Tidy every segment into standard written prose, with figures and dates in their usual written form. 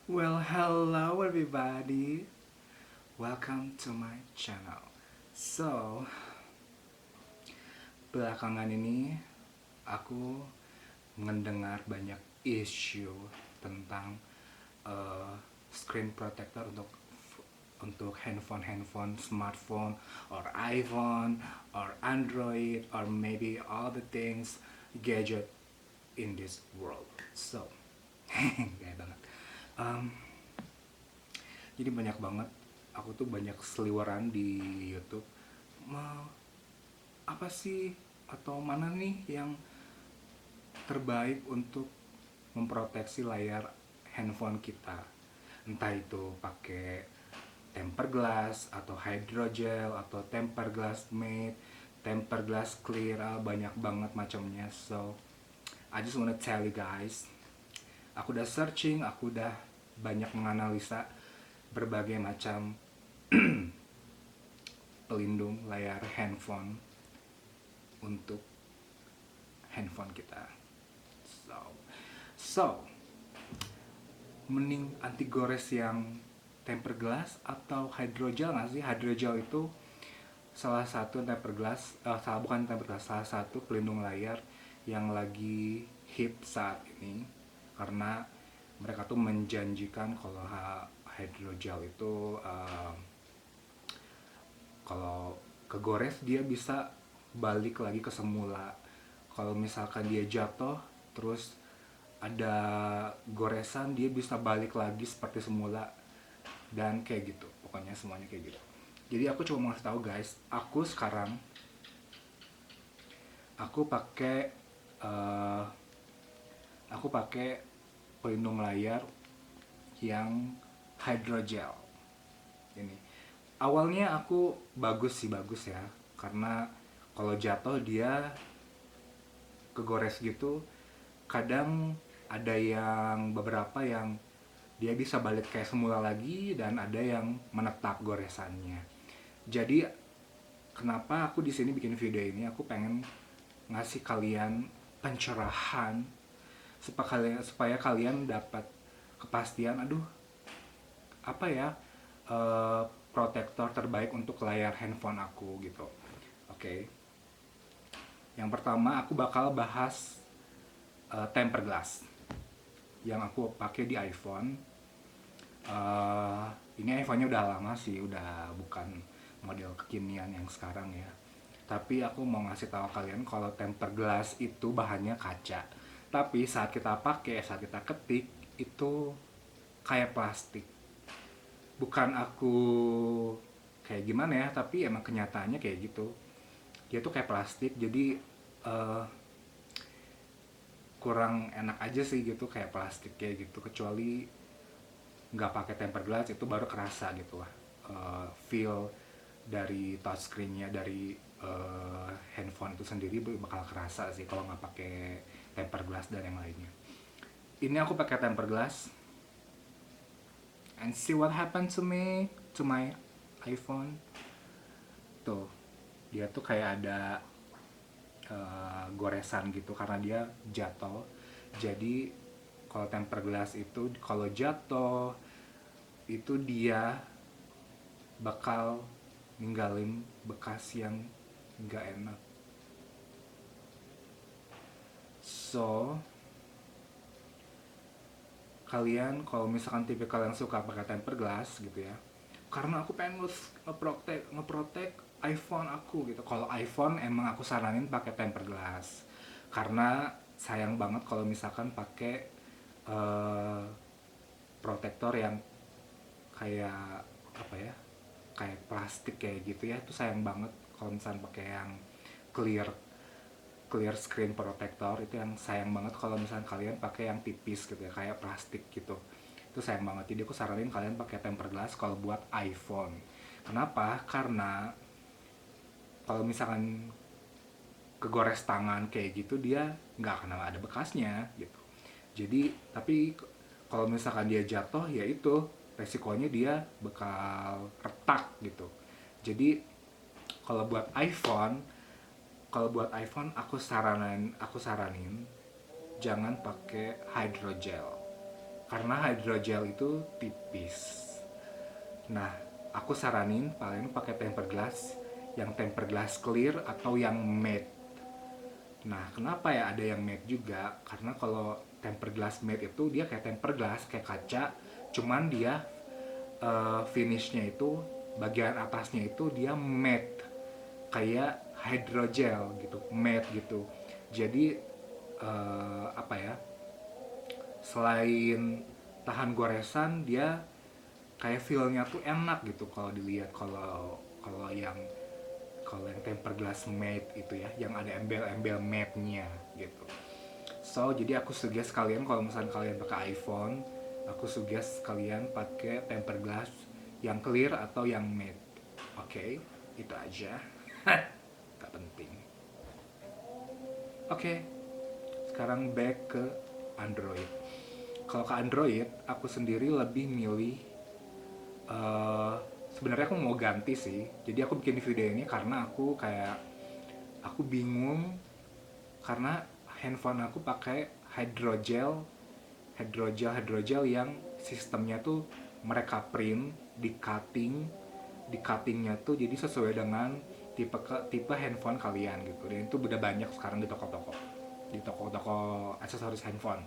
Well, hello everybody. Welcome to my channel. So, belakangan ini aku mendengar banyak isu tentang uh, screen protector untuk handphone, smartphone, or iPhone, or Android, or maybe all the things gadget in this world. So, gaya banget. Um, jadi banyak banget, aku tuh banyak seliweran di YouTube. Mau apa sih atau mana nih yang terbaik untuk memproteksi layar handphone kita? Entah itu pakai tempered glass atau hydrogel atau tempered glass matte, tempered glass clear, banyak banget macamnya. So I just wanna tell you guys, aku udah searching, aku udah banyak menganalisa berbagai macam pelindung layar handphone untuk handphone kita. So, so mending anti gores yang tempered glass atau hydrogel nggak sih? Hydrogel itu salah satu tempered glass, bukan tempered glass, salah satu pelindung layar yang lagi hit saat ini karena mereka tuh menjanjikan kalau hydrogel itu kalau kegores dia bisa balik lagi ke semula. Kalau misalkan dia jatuh terus ada goresan, dia bisa balik lagi seperti semula dan kayak gitu. Pokoknya semuanya kayak gitu. Jadi aku cuma mau kasih tahu guys, aku sekarang aku pakai uh, aku pakai pelindung layar yang hydrogel ini. Awalnya aku bagus ya, karena kalau jatuh dia kegores gitu, kadang ada yang beberapa yang dia bisa balik kayak semula lagi dan ada yang menetap goresannya. Jadi kenapa aku di sini bikin video ini, aku pengen ngasih kalian pencerahan supaya kalian dapat kepastian, aduh apa ya, eh, protektor terbaik untuk layar handphone aku gitu. Oke. Yang pertama aku bakal bahas tempered glass yang aku pakai di iPhone. Eh, ini iPhone-nya udah lama sih, udah bukan model kekinian yang sekarang ya. Tapi aku mau ngasih tahu kalian kalau tempered glass itu bahannya kaca. Tapi saat kita pakai, saat kita ketik itu kayak plastik. Bukan aku kayak gimana ya, tapi emang kenyataannya kayak gitu. Dia tuh kayak plastik, jadi eh, kurang enak aja sih gitu, kayak plastik kayak gitu. Kecuali nggak pakai tempered glass itu baru kerasa gitu lah, feel dari touchscreennya, dari handphone itu sendiri bakal kerasa sih kalau nggak pakai tempered glass dan yang lainnya. Ini aku pakai tempered glass and see what happened to me, to my iPhone. Tuh, dia tuh kayak ada goresan gitu karena dia jatuh. Jadi kalau tempered glass itu kalau jatuh itu dia bakal ninggalin bekas yang nggak enak. So kalian kalau misalkan tipe kalian suka pakai tempered glass gitu ya, karena aku pengen ngeprotek iPhone aku gitu. Kalau iPhone emang aku saranin pakai tempered glass karena sayang banget kalau misalkan pakai uh, protektor yang kayak apa ya, kayak plastik kayak gitu ya, itu sayang banget. Kalau misalnya pakai yang clear clear screen protector itu yang sayang banget. Kalau misalnya kalian pakai yang tipis gitu ya, kayak plastik gitu, itu sayang banget. Jadi aku saranin kalian pakai tempered glass kalau buat iPhone. Kenapa? Karena kalau misalkan kegores tangan kayak gitu dia nggak akan ada bekasnya gitu. Jadi tapi kalau misalkan dia jatuh ya itu resikonya dia bakal retak gitu. Jadi kalau buat iPhone, aku saranin jangan pakai hydrogel. karena hydrogel itu tipis. Nah, aku saranin paling pakai tempered glass, yang tempered glass clear atau yang matte. Nah, kenapa ya ada yang matte juga? Karena kalau tempered glass matte itu dia kayak tempered glass, kayak kaca, cuman dia finishnya itu bagian atasnya itu dia matte, kayak hydrogel gitu, matte gitu. Jadi apa ya? Selain tahan goresan, dia kayak feel-nya tuh enak gitu kalau dilihat. Kalau yang tempered glass matte itu ya, yang ada embel-embel matte-nya gitu. So, jadi aku suggest kalian kalau misalnya kalian pakai iPhone, aku suggest kalian pakai tempered glass yang clear atau yang matte. Oke, itu aja. Gak penting. Oke, sekarang back ke Android. Kalau ke Android, aku sendiri lebih milih eh sebenarnya aku mau ganti sih. Jadi aku bikin video ini karena aku bingung karena handphone aku pakai hydrogel yang sistemnya tuh mereka print di cuttingnya tuh jadi sesuai dengan tipe handphone kalian gitu. Dan itu udah banyak sekarang di toko-toko aksesoris handphone.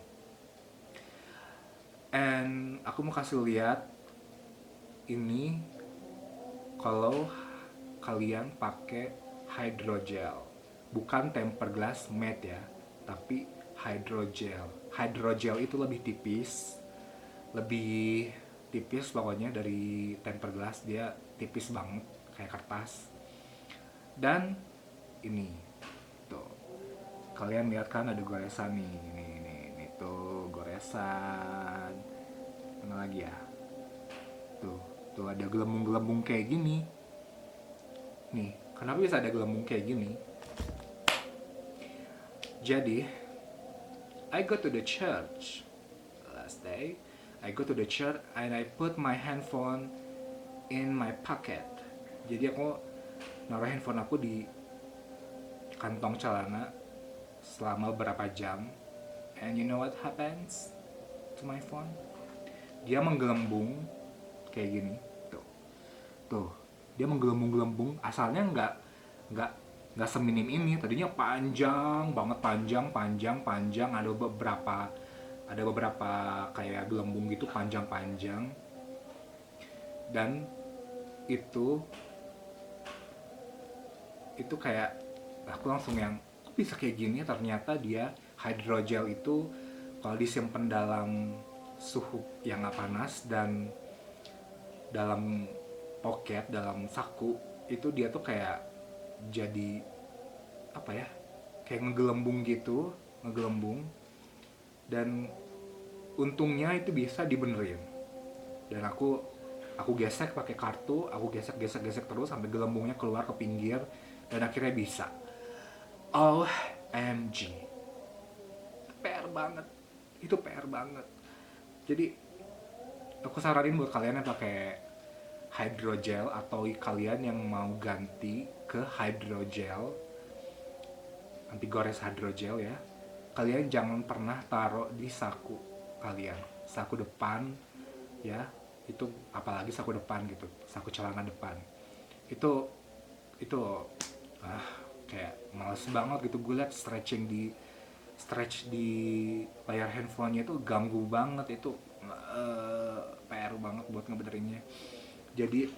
And aku mau kasih lihat ini kalau kalian pakai hydrogel, bukan tempered glass matte ya, tapi hydrogel. Hydrogel itu lebih tipis pokoknya dari tempered glass, dia tipis banget kayak kertas. Dan ini tuh, kalian lihat kan ada goresan nih, ini tuh goresan. Mana lagi ya? Tuh ada gelembung-gelembung kayak gini. Nih, kenapa bisa ada gelembung kayak gini? Jadi, I go to the church last day. I go to the church and I put my handphone in my pocket. Jadi aku naruh handphone aku di kantong celana selama beberapa jam. And you know what happens to my phone? Dia menggelembung kayak gini. Tuh, dia menggelembung-gelembung. Asalnya nggak nggak seminim ini. Tadinya panjang banget, panjang. Ada beberapa kayak gelembung gitu panjang-panjang. Dan itu kayak aku langsung yang kok bisa kayak gini. Ternyata dia hydrogel itu kalau disimpan dalam suhu yang nggak panas dan dalam pocket, dalam saku, itu dia tuh kayak jadi apa ya, kayak ngegelembung gitu, ngegelembung. Dan untungnya itu bisa dibenerin. Dan aku gesek pakai kartu, aku gesek terus sampai gelembungnya keluar ke pinggir dan akhirnya bisa. OMG, PR banget, itu PR banget. Jadi aku saranin buat kalian yang pakai hydrogel atau kalian yang mau ganti ke hydrogel, anti gores hydrogel ya, kalian jangan pernah taruh di saku kalian, saku depan ya, itu apalagi saku depan gitu, saku celana depan itu kayak males banget gitu. Gue liat stretch di layar handphonenya itu ganggu banget, itu PR banget buat ngebenerinnya. Jadi,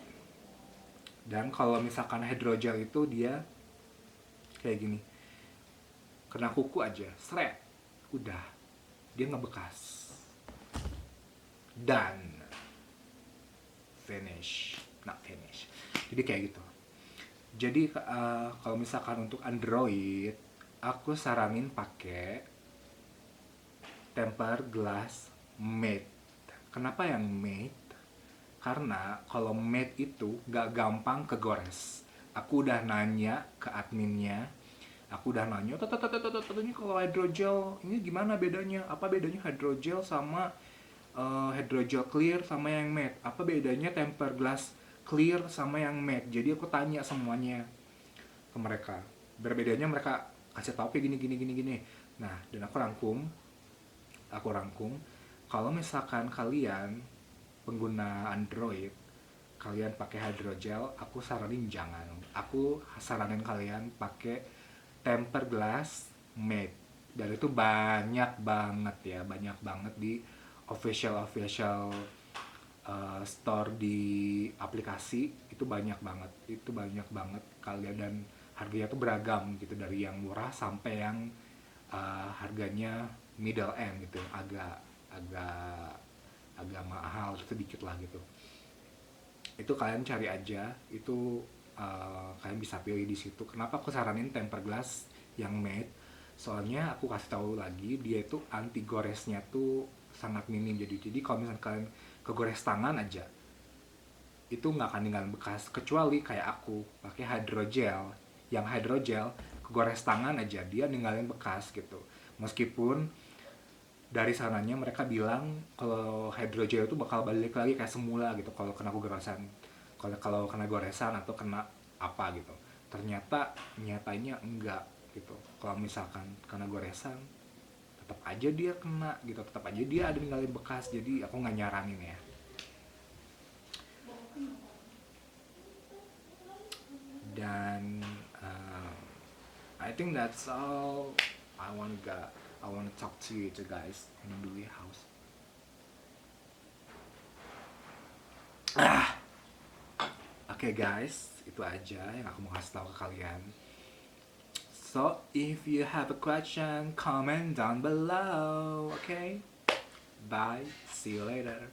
dan kalau misalkan hydrogel itu dia kayak gini, kena kuku aja, seret, udah, dia ngebekas dan not finish. Jadi kayak gitu. Jadi kalau misalkan untuk Android, aku saranin pakai tempered glass matte. Kenapa yang matte? Karena kalau matte itu gak gampang kegores. Aku udah nanya ke adminnya, ini kalau hydrogel ini gimana bedanya? Apa bedanya hydrogel sama hydrogel clear sama yang matte? Apa bedanya tempered glass clear sama yang matte? Jadi aku tanya semuanya ke mereka. Berbedanya mereka kasih tahu kayak gini. Nah, dan aku rangkum. kalau misalkan kalian pengguna Android, kalian pakai hydrogel, aku saranin jangan. Aku saranin kalian pakai tempered glass matte. Dan itu banyak banget ya, banyak banget di official store di aplikasi. Itu banyak banget kalian, dan harganya tuh beragam gitu, dari yang murah sampai yang harganya middle end gitu, agak agak agak mahal sedikit lah gitu. Itu kalian cari aja, itu kalian bisa pilih di situ. Kenapa aku saranin tempered glass yang matte? Soalnya aku kasih tahu lagi, dia itu anti goresnya tuh sangat minim. Jadi kalau misalnya kalian kegores tangan aja, itu nggak akan ninggalin bekas, kecuali kayak aku pakai hydrogel. Yang hydrogel kegores tangan aja dia ninggalin bekas gitu. Meskipun dari sananya mereka bilang kalau hydrogel itu bakal balik lagi kayak semula gitu kalau kena goresan, kalau kena goresan atau kena apa gitu. Ternyata nyatanya enggak gitu. Kalau misalkan kena goresan, tetap aja dia kena gitu, tetap aja dia ada ninggalin bekas. Jadi aku nggak nyaranin ya. Dan I think that's all I want to talk to you guys in Duli House. Oke guys, itu aja yang aku mau kasih tahu ke kalian. So, if you have a question, comment down below. Okay? Bye. See you later.